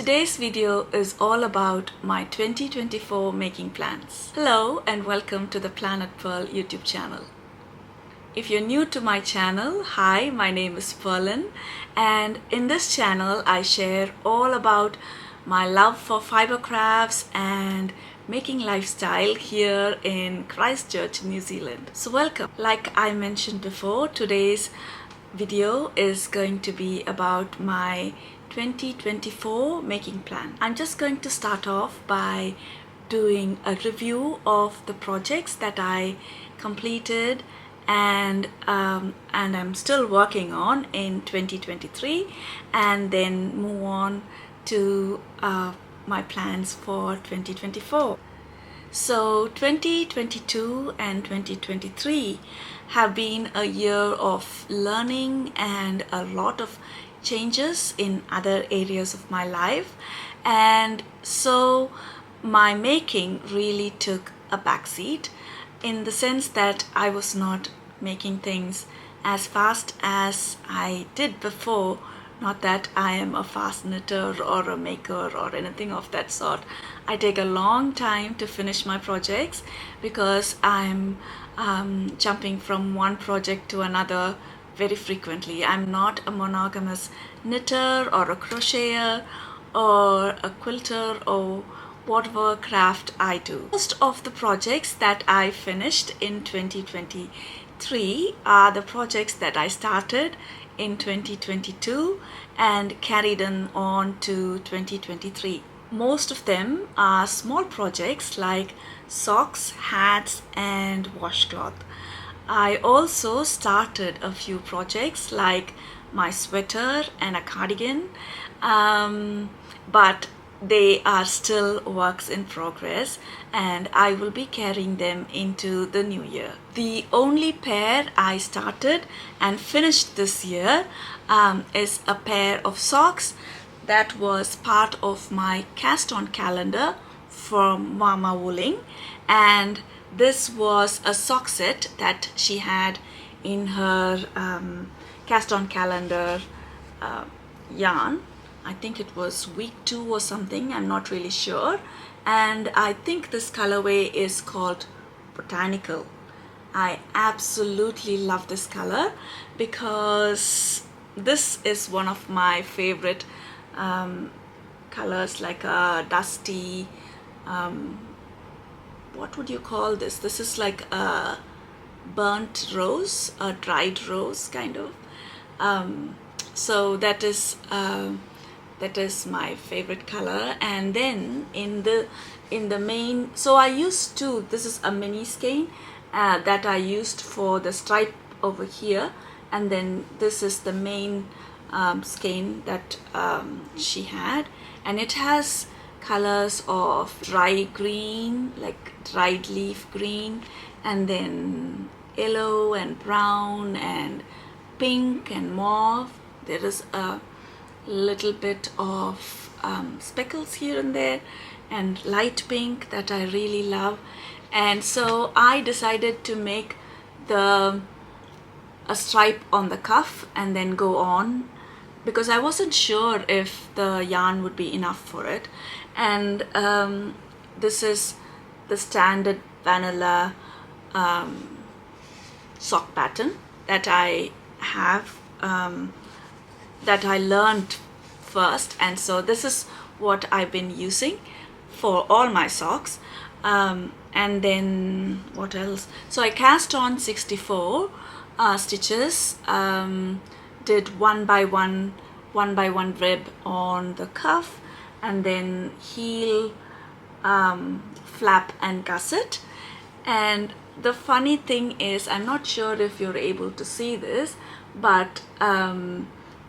Today's video is all about my 2024 making plans. Hello and welcome to the PlanetPearl YouTube channel. If you're new to my channel, hi, my name is Perlin, and in this channel I share all about my love for fiber crafts and making lifestyle here in Christchurch, New Zealand. So welcome. Like I mentioned before, today's video is going to be about my 2024 making plan. I'm just going to start off by doing a review of the projects that I completed and I'm still working on in 2023, and then move on to my plans for 2024. So 2022 and 2023 have been a year of learning and a lot of changes in other areas of my life, and so my making really took a backseat in the sense that I was not making things as fast as I did before. Not that I am a fast knitter or a maker or anything of that sort. I take a long time to finish my projects because I'm jumping from one project to another very frequently. I'm not a monogamous knitter or a crocheter or a quilter or whatever craft I do. Most of the projects that I finished in 2023 are the projects that I started in 2022 and carried on to 2023. Most of them are small projects like socks, hats and washcloth. I also started a few projects like my sweater and a cardigan, but they are still works in progress and I will be carrying them into the new year. The only pair I started and finished this year is a pair of socks that was part of my cast-on calendar from Mama Wooling, and this was a sock set that she had in her cast-on calendar yarn. I think it was week 2 or something, I'm not really sure, and I think this colorway is called Botanical. I absolutely love this color because this is one of my favorite colors, like a dusty, what would you call this? This is like a burnt rose, a dried rose kind of. So that is my favorite color. And then in the main, so I used to, this is a mini skein that I used for the stripe over here, and then this is the main skein that she had, and it has colors of dry green, like dried leaf green, and then yellow and brown and pink and mauve. There is a little bit of speckles here and there and light pink that I really love, and so I decided to make a stripe on the cuff and then go on because I wasn't sure if the yarn would be enough for it. And this is the standard vanilla sock pattern that I have, that I learned first, and so this is what I've been using for all my socks. And then what else? So I cast on 64 stitches, did one by one rib on the cuff, and then heel, flap and gusset. And the funny thing is, I'm not sure if you're able to see this, but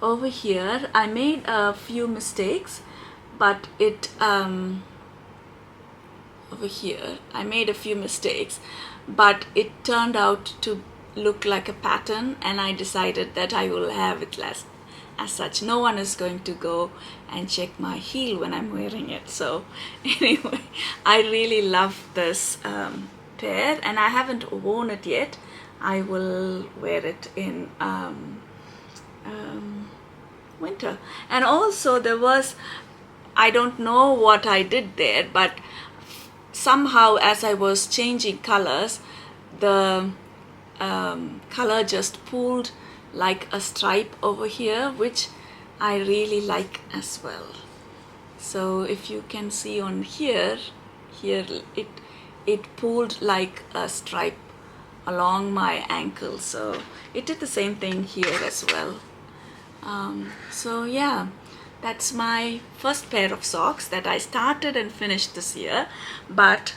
over here I made a few mistakes, but it over here I made a few mistakes, but it turned out to look like a pattern, and I decided that I will have it as such. No one is going to go and check my heel when I'm wearing it. So anyway, I really love this pair, and I haven't worn it yet. I will wear it in winter. And also there was I don't know what I did there, but somehow as I was changing colors, the color just pulled like a stripe over here, which I really like as well. So if you can see on here it pulled like a stripe along my ankle, so it did the same thing here as well. So yeah, that's my first pair of socks that I started and finished this year. But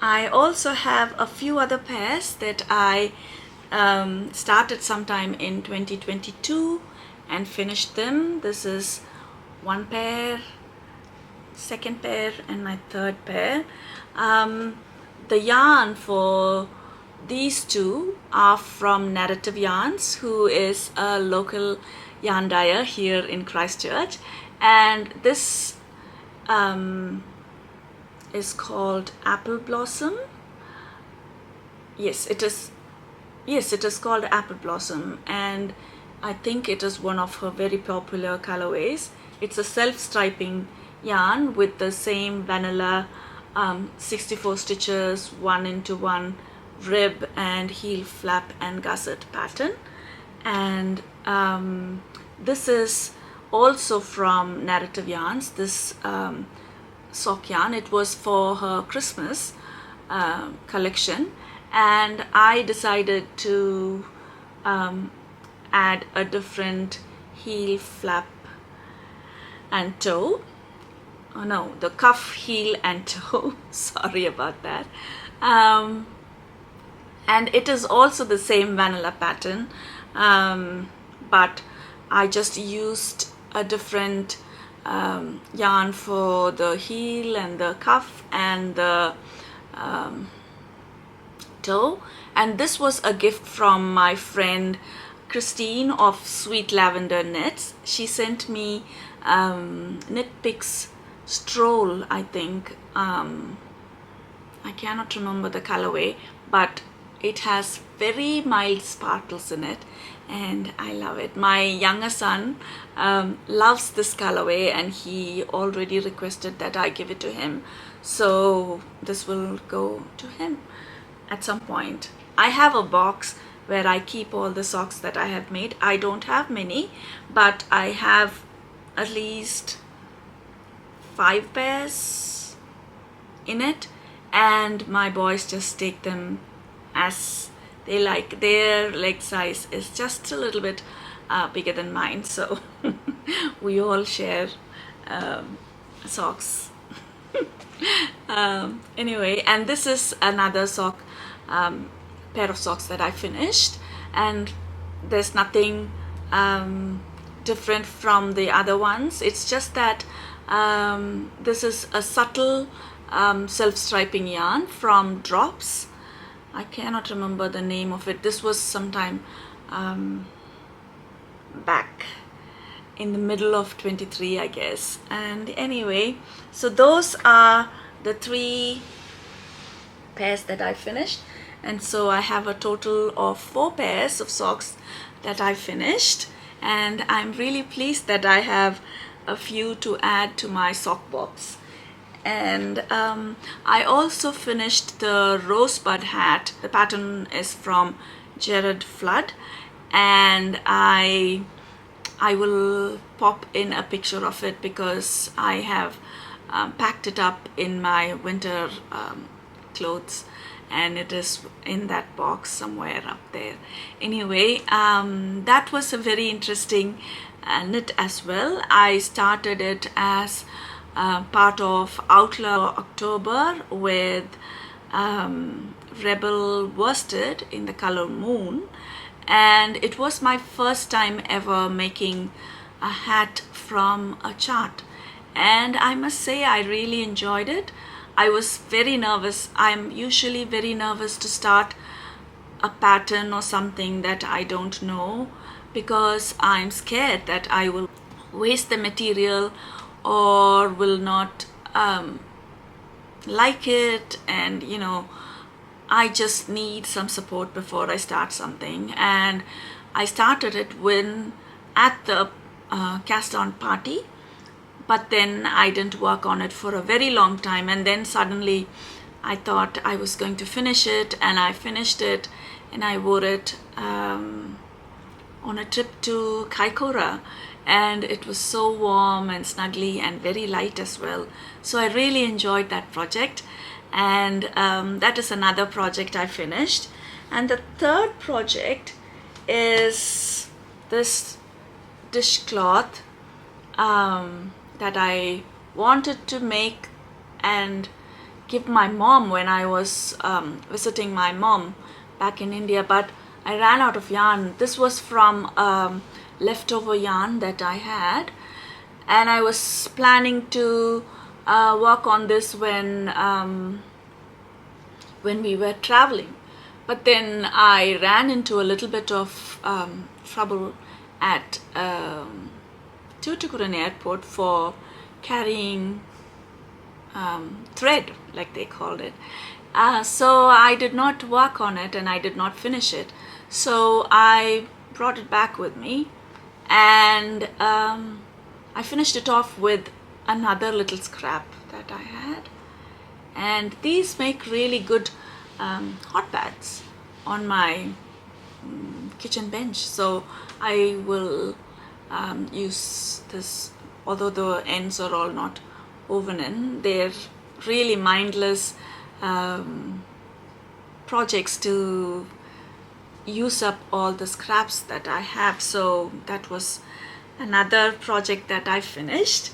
I also have a few other pairs that I started sometime in 2022 and finished them. This is one pair, second pair, and my third pair. The yarn for these two are from Narrative Yarns, who is a local yarn dyer here in Christchurch, and this is called Apple Blossom. Yes, it is called Apple Blossom, and I think it is one of her very popular colorways. It's a self-striping yarn with the same vanilla 64 stitches, 1x1 rib and heel flap and gusset pattern. And this is also from Narrative Yarns, this sock yarn. It was for her Christmas collection, and I decided to add a different heel flap and toe. Oh no, the cuff, heel and toe. Sorry about that. And it is also the same vanilla pattern, but I just used a different yarn for the heel and the cuff and the toe. And this was a gift from my friend Christine of Sweet Lavender Knits. She sent me Knit Picks Stroll, I think. I cannot remember the colorway, but it has very mild sparkles in it, and I love it. My younger son loves this colorway, and he already requested that I give it to him, so this will go to him at some point. I have a box where I keep all the socks that I have made. I don't have many, but I have at least 5 pairs in it, and my boys just take them as they like. Their leg size is just a little bit bigger than mine, so we all share socks. Anyway, and this is another sock, pair of socks that I finished, and there's nothing different from the other ones. It's just that this is a subtle self-striping yarn from Drops. I cannot remember the name of it. This was sometime back in the middle of 23, I guess. And anyway, so those are the 3 pairs that I finished, and so I have a total of 4 pairs of socks that I finished, and I'm really pleased that I have a few to add to my sock box. And I also finished the rosebud hat. The pattern is from Jared Flood, and I will pop in a picture of it because I have packed it up in my winter clothes, and it is in that box somewhere up there. Anyway, that was a very interesting knit as well. I started it as part of Outlaw October with Rebel worsted in the color Moon, and it was my first time ever making a hat from a chart, and I must say I really enjoyed it. I was very nervous. I'm usually very nervous to start a pattern or something that I don't know, because I'm scared that I will waste the material or will not like it, and you know, I just need some support before I start something. And I started it when at the cast on party but then I didn't work on it for a very long time, and then suddenly I thought I was going to finish it, and I finished it, and I wore it on a trip to Kaikoura, and it was so warm and snuggly and very light as well. So I really enjoyed that project, and that is another project I finished. And the third project is this dishcloth that I wanted to make and give my mom when I was visiting my mom back in India, but I ran out of yarn. This was from leftover yarn that I had, and I was planning to work on this when we were traveling. But then I ran into a little bit of trouble at Tuticorin airport for carrying thread, like they called it. So I did not work on it, and I did not finish it. So I brought it back with me, and I finished it off with another little scrap that I had. And these make really good hot pads on my kitchen bench. So I will use this, although the ends are all not woven in. They're really mindless projects to use up all the scraps that I have. So that was another project that I finished.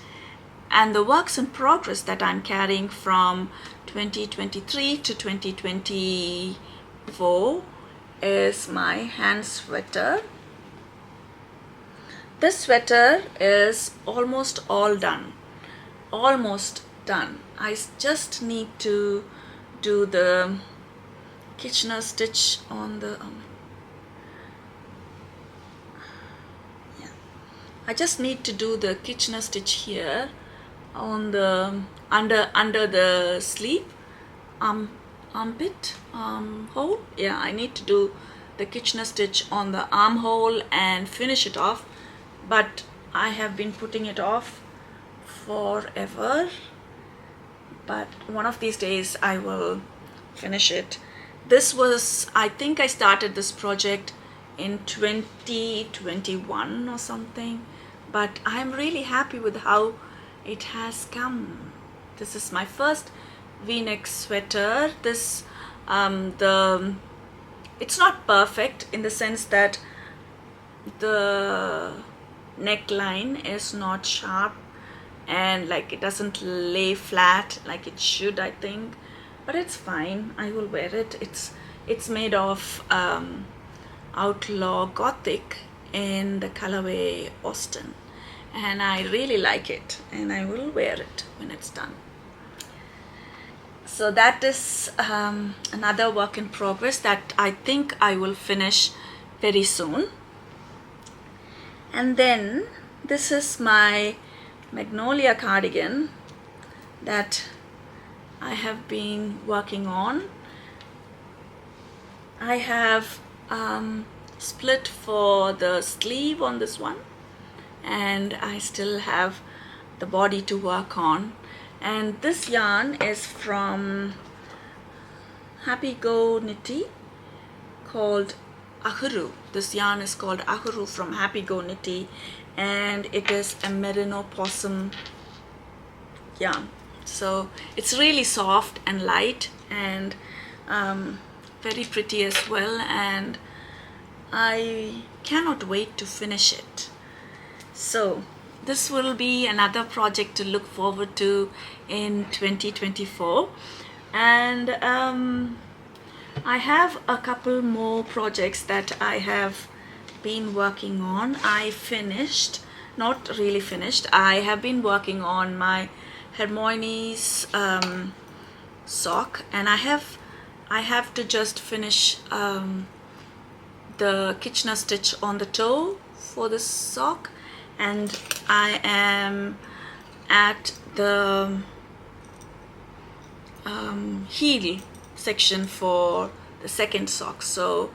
And the works in progress that I'm carrying from 2023 to 2024 is my hand sweater. This sweater is almost all done. Almost done. I just need to do the Kitchener stitch on the I just need to do the Kitchener stitch here on the under the sleeve, armpit, hole. Yeah, I need to do the Kitchener stitch on the armhole and finish it off, but I have been putting it off forever. But one of these days I will finish it. This was, I think I started this project in 2021 or something, but I'm really happy with how it has come. This is my first V-neck sweater. This it's not perfect in the sense that the neckline is not sharp and like it doesn't lay flat like it should, I think, but it's fine. I will wear it. It's made of Outlaw Gothic in the colorway Austin, and I really like it, and I will wear it when it's done. So that is another work in progress that I think I will finish very soon. And then this is my Magnolia cardigan that I have been working on. I have split for the sleeve on this one, and I still have the body to work on. And this yarn is from Happy Go Knitty called Ahuru. This yarn is called Ahuru from Happy Go Knitty, and it is a merino possum yarn. So it's really soft and light and very pretty as well, and I cannot wait to finish it. So this will be another project to look forward to in 2024. And I have a couple more projects that I have been working on. I finished, not really finished, I have been working on my Hermione's sock, and I have to just finish the Kitchener stitch on the toe for this sock, and I am at the heel section for the second sock. So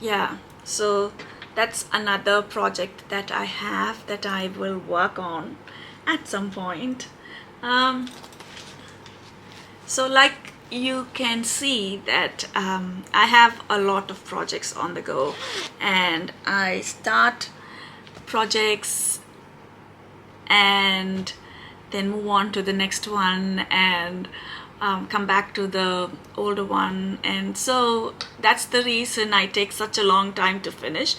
yeah, so that's another project that I have that I will work on at some point. So like you can see that I have a lot of projects on the go, and I start projects and then move on to the next one and come back to the older one, and so that's the reason I take such a long time to finish.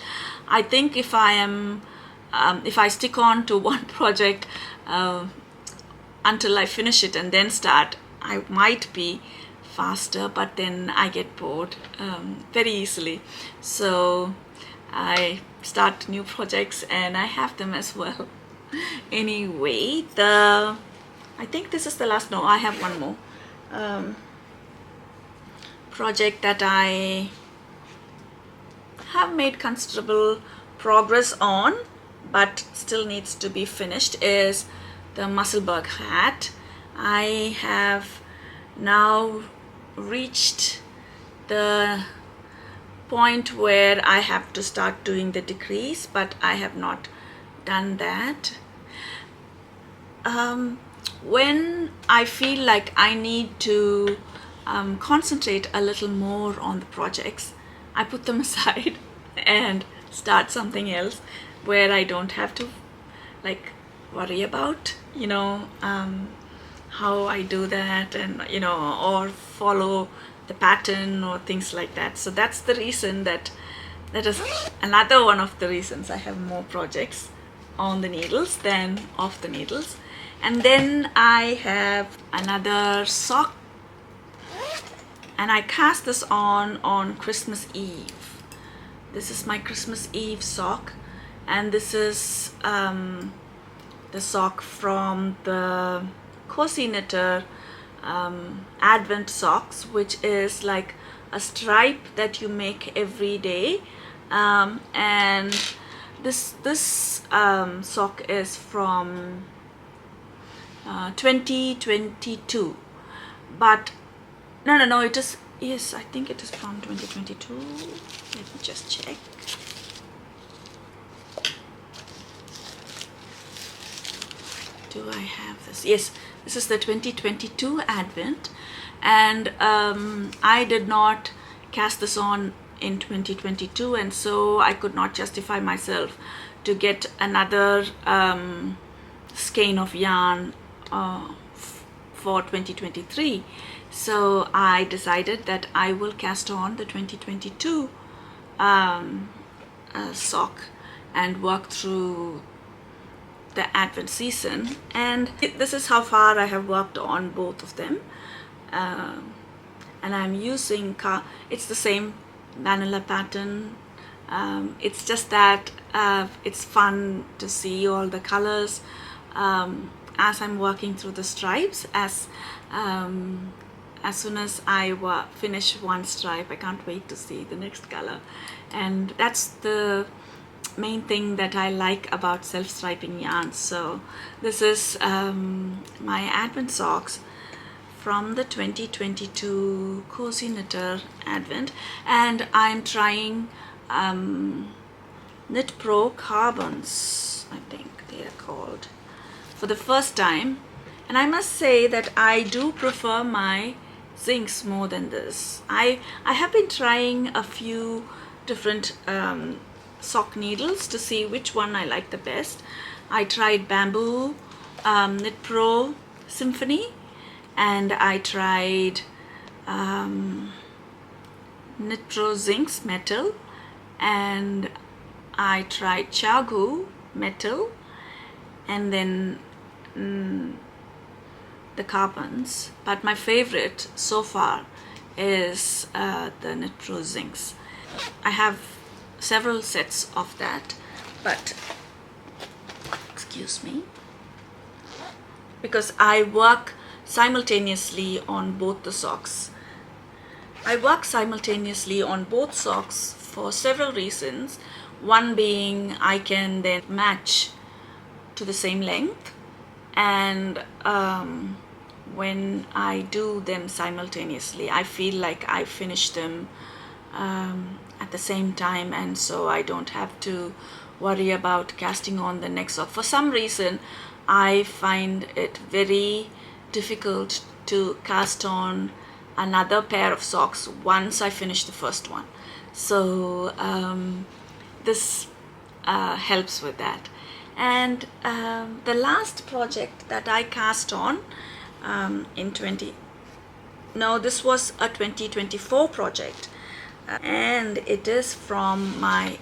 I think if I stick on to one project until I finish it and then start, I might be faster, but then I get bored very easily. So I start new projects and I have them as well. Anyway, I think this is the last. No, I have one more project that I have made considerable progress on, but still needs to be finished, is the Musselburgh hat. I have now reached the point where I have to start doing the decrease, but I have not done that. When I feel like I need to concentrate a little more on the projects, I put them aside and start something else where I don't have to like worry about how I do that, and or follow the pattern or things like that. So that's the reason that is another one of the reasons I have more projects on the needles than off the needles. And then I have another sock, and I cast this on Christmas Eve. This is my Christmas Eve sock, and this is the sock from the Cozy Knitter Advent socks, which is like a stripe that you make every day, and this sock is from 2022, but no, it is, yes, I think it is from 2022. Let me just check. Do I have this? Yes, this is the 2022 Advent, and I did not cast this on in 2022, and so I could not justify myself to get another skein of yarn for 2023. So I decided that I will cast on the 2022 sock and work through the Advent season, and this is how far I have worked on both of them. And I'm using it's the same vanilla pattern. It's just that it's fun to see all the colors as I'm working through the stripes. As soon as I finish one stripe, I can't wait to see the next color, and that's the main thing that I like about self-striping yarns. So this is my Advent socks from the 2022 Cozy Knitter Advent, and I'm trying Knit Pro Carbons, I think they are called, for the first time, and I must say that I do prefer my Zincs more than this. I have been trying a few different sock needles to see which one I like the best. I tried Bamboo, Knit Pro Symphony, and I tried Knit Pro Zincs Metal, and I tried Chagu Metal, and then the Carbons. But my favorite so far is the Knit Pro Zincs. I have several sets of that, but excuse me, because I work simultaneously on both the socks. I work simultaneously on both socks for several reasons. One being I can then match to the same length, and when I do them simultaneously, I feel like I finish them at the same time, and so I don't have to worry about casting on the next sock. For some reason I find it very difficult to cast on another pair of socks once I finish the first one. So this helps with that. And the last project that I cast on this was a 2024 project, and it is from my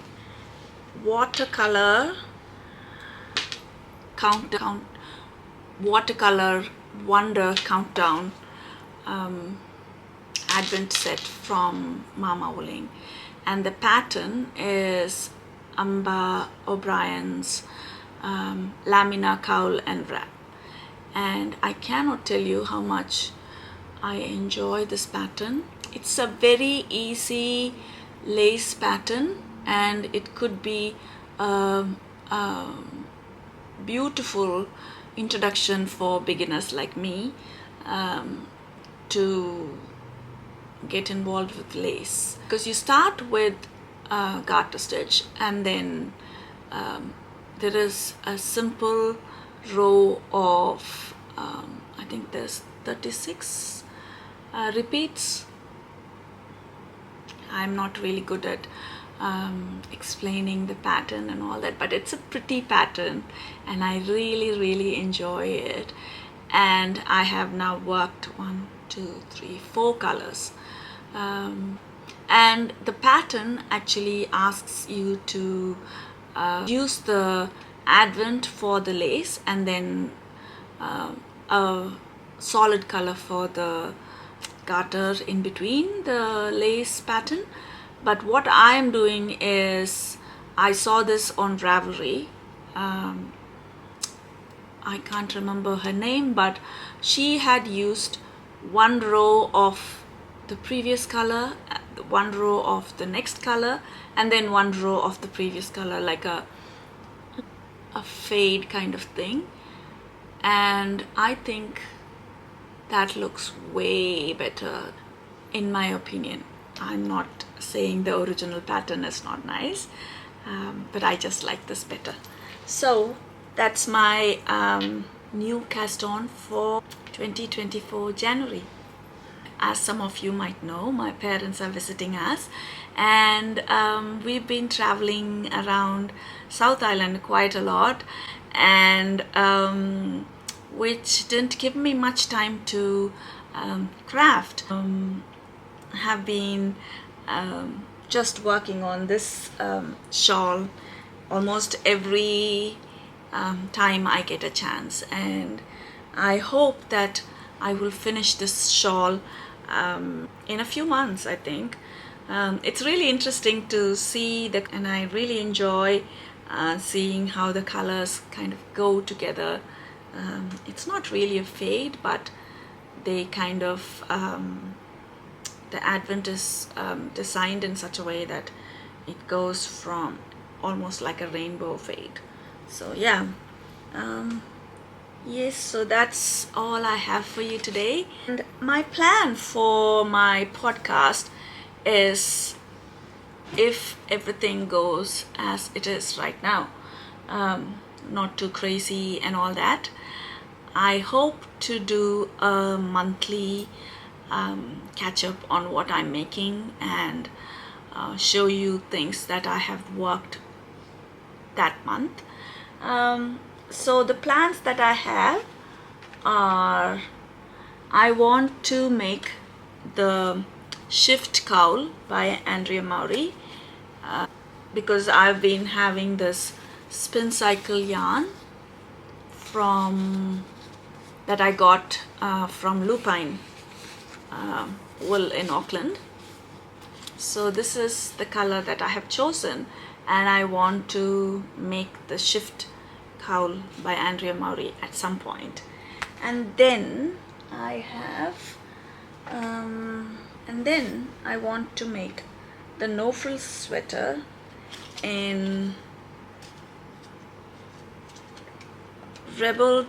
watercolor watercolor wonder countdown advent set from Mama Wooling, and the pattern is Amba O'Brien's Lamina Cowl and Wrap. And I cannot tell you how much I enjoy this pattern. It's a very easy lace pattern, and it could be a beautiful introduction for beginners like me to get involved with lace, because you start with garter stitch, and then there is a simple row of I think there's 36 repeats. I'm not really good at explaining the pattern and all that, but it's a pretty pattern and I really enjoy it. And I have now worked 4 colors, and the pattern actually asks you to use the advent for the lace, and then a solid color for the garter in between the lace pattern. But what I am doing is, I saw this on Ravelry. I can't remember her name, but she had used 1 row of the previous color, 1 row of the next color, and then 1 row of the previous color, like a fade kind of thing. And I think that looks way better, in my opinion. I'm not saying the original pattern is not nice, but I just like this better. So that's my new cast on for 2024 January. As some of you might know, my parents are visiting us, and we've been traveling around South Island quite a lot, and which didn't give me much time to craft. Have been just working on this shawl almost every time I get a chance, and I hope that I will finish this shawl in a few months, I think. It's really interesting to see and I really enjoy seeing how the colors kind of go together. It's not really a fade, but they kind of the advent is designed in such a way that it goes from almost like a rainbow fade. So yeah, yes, so that's all I have for you today. And my plan for my podcast is, if everything goes as it is right now, not too crazy and all that, I hope to do a monthly catch up on what I'm making, and show you things that I have worked that month. So the plans that I have are, I want to make the Shift Cowl by Andrea Mowry, because I've been having this spin cycle yarn that I got from Lupine wool in Auckland. So this is the color that I have chosen, and I want to make the Shift Cowl by Andrea Mowry at some point. And then I have and then I want to make the no frills sweater in Rebel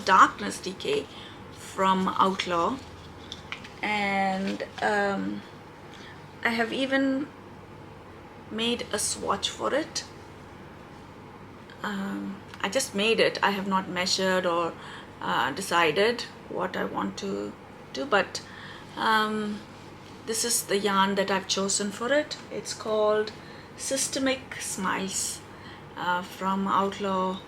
Darkness Decay from Outlaw, and I have even made a swatch for it. I just made it. I have not measured or decided what I want to do, but this is the yarn that I've chosen for it. It's called Systemic Smiles from Outlaw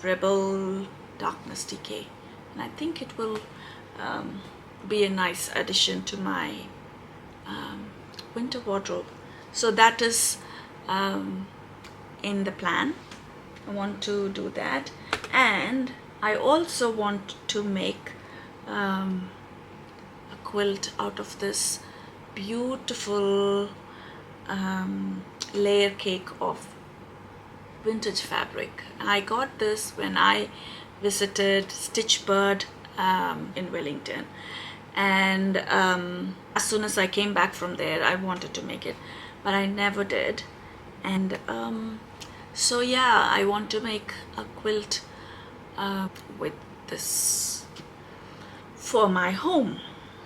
Rebel Darkness Decay, and I think it will be a nice addition to my winter wardrobe. So that is in the plan. I want to do that, and I also want to make a quilt out of this beautiful layer cake of vintage fabric. I got this when I visited Stitch Bird in Wellington, and as soon as I came back from there I wanted to make it, but I never did. And so yeah, I want to make a quilt with this for my home.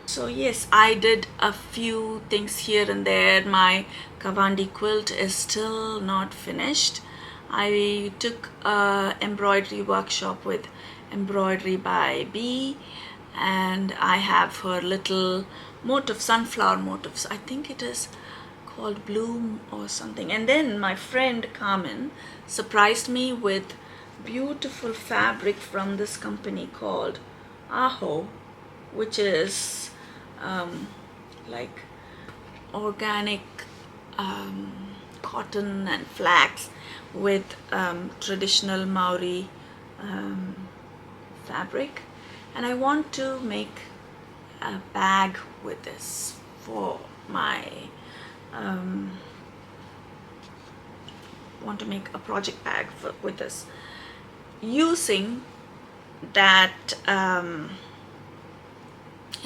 So yes, I did a few things here and there. My Kavandi quilt is still not finished. I took a embroidery workshop with Embroidery by B, and I have her little motif, sunflower motifs. I think it is called Bloom or something. And then my friend Carmen surprised me with beautiful fabric from this company called Aho, which is like organic cotton and flax with traditional Maori fabric, and I want to make a bag with this for my want to make a project bag with this using that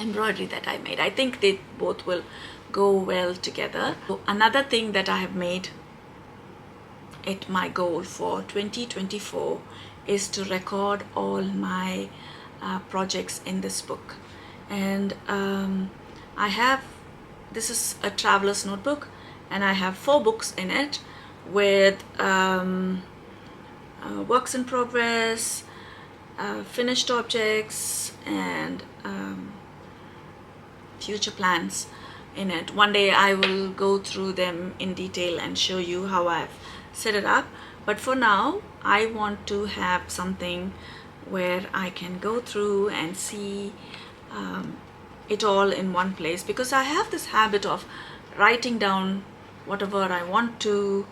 embroidery that I made. I think they both will go well together. So another thing that I have made it my goal for 2024 is to record all my projects in this book. And I have, this is a traveler's notebook, and I have 4 books in it with works in progress, finished objects, and future plans in it. One day I will go through them in detail and show you how I've set it up, but for now I want to have something where I can go through and see it all in one place, because I have this habit of writing down whatever I want to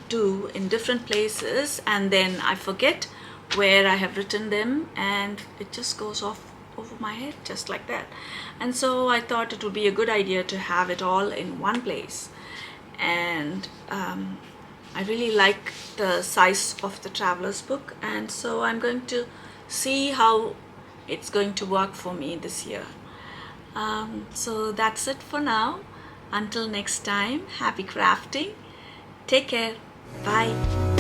do in different places, and then I forget where I have written them, and it just goes off over my head just like that. And so I thought it would be a good idea to have it all in one place. And I really like the size of the traveler's book, and so I'm going to see how it's going to work for me this year. So that's it for now. Until next time, happy crafting. Take care. Bye.